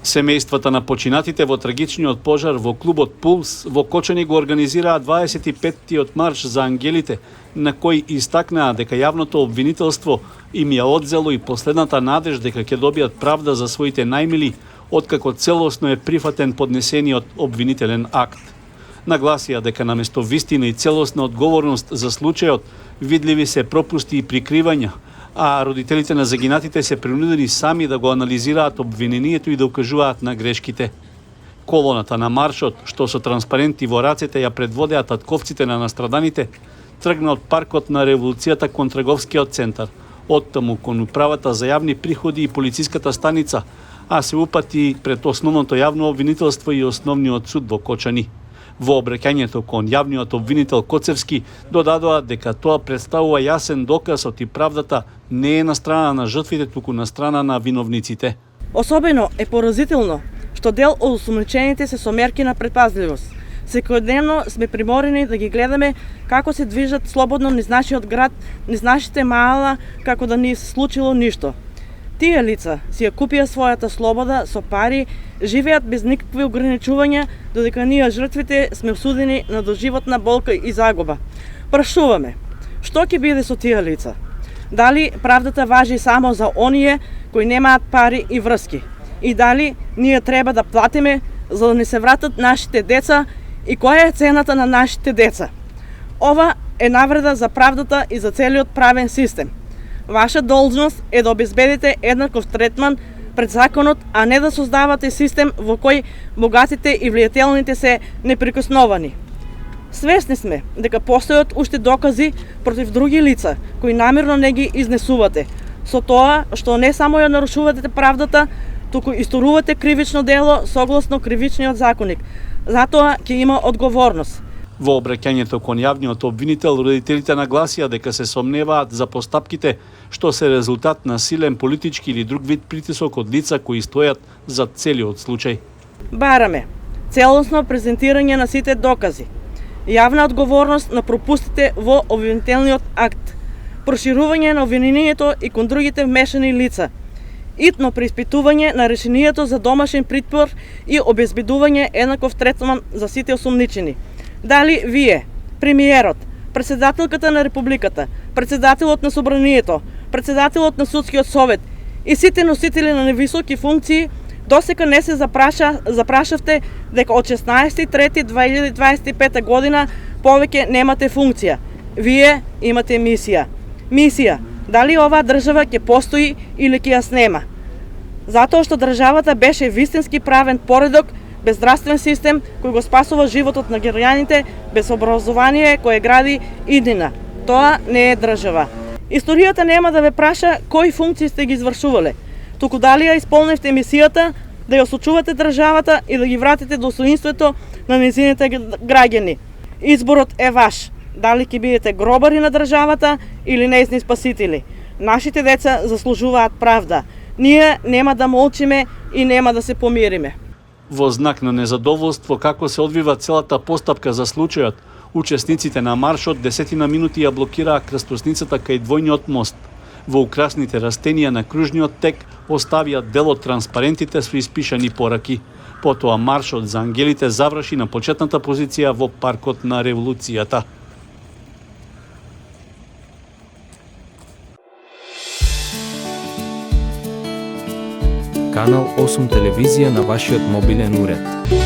Семејствата на починатите во трагичниот пожар во клубот Пулс во Кочани го организираа 25-тиот марш за ангелите, на кој истакнаа дека јавното обвинителство им ја одзело и последната надеж дека ќе добијат правда за своите најмили, откако целосно е прифатен поднесениот обвинителен акт. Нагласија дека наместо вистина и целосна одговорност за случајот, видливи се пропусти и прикривања, а родителите на загинатите се принудени сами да го анализираат обвинението и да укажуваат на грешките. Колоната на маршот, што со транспаренти во рацете ја предводеа татковците на настраданите, тргна од паркот на Револуцијата кон Трговскиот центар, оттаму кон управата за јавни приходи и полициската станица, а се упати пред основното јавно обвинителство и основниот суд во Кочани. Во обраќањето кон јавниот обвинител Коцевски додадоа дека тоа представува јасен доказ од и правдата не е на страна на жртвите, туку на страна на виновниците. Особено е поразително што дел од осумничените се со мерки на предпазливост. Секојдневно сме приморени да ги гледаме како се движат слободно низ нашиот град, низ нашите маала, како да не се случило ништо. Тие лица си ја купија својата слобода со пари, живеат без никакви ограничувања, додека ние жртвите сме осудени на доживотна болка и загуба. Прашуваме, што ќе биде со тие лица? Дали правдата важи само за оние кои немаат пари и врски? И дали ние треба да платиме за да не се вратат нашите деца и која е цената на нашите деца? Ова е навреда за правдата и за целиот правен систем. Ваша должност е да обезбедите еднаков третман пред законот, а не да создавате систем во кој богатите и влијателните се неприкосновани. Свесни сме дека постојат уште докази против други лица кои намерно не ги изнесувате, со тоа што не само ја нарушувате правдата, туку исторувате кривично дело согласно кривичниот законник. Затоа ќе има одговорност. Во обраќањето кон јавниот обвинител, родителите нагласија дека се сомневаат за постапките што се резултат на силен политички или друг вид притисок од лица кои стојат за целиот случај. Бараме целосно презентирање на сите докази, јавна одговорност на пропустите во обвинителниот акт, проширување на обвинението и кон другите вмешани лица, итно преиспитување на решението за домашен притвор и обезбедување еднаков третман за сите осумничени. Дали вие, премиерот, председателката на Републиката, председателот на Собранието, председателот на Судскиот совет и сите носители на невисоки функции досека не се запрашавте дека од 16.3.2025 година повеќе немате функција. Вие имате мисија. Мисија, дали оваа држава ќе постои или ќе ја снема. Затоа што државата беше вистински правен поредок, без здравствен систем кој го спасува животот на граѓаните, без образование кое гради иднина. Тоа не е држава. Историјата нема да ве праша кои функции сте ги извршувале, туку дали ја исполнивте мисијата да ја сочувате државата и да ги вратите достоинството на нејзините граѓани. Изборот е ваш. Дали ќе бидете гробари на државата или нејзни спасители. Нашите деца заслужуваат правда. Ние нема да молчиме и нема да се помириме. Во знак на незадоволство како се одвива целата постапка за случајот, учесниците на маршот 10 минути ја блокираа крстосницата кај двојниот мост. Во украсните растенија на кружниот тек оставија дел од транспарентите со испишани пораки. Потоа маршот за ангелите заврши на почетната позиција во паркот на Револуцијата. Канал 8 телевизија на вашиот мобилен уред.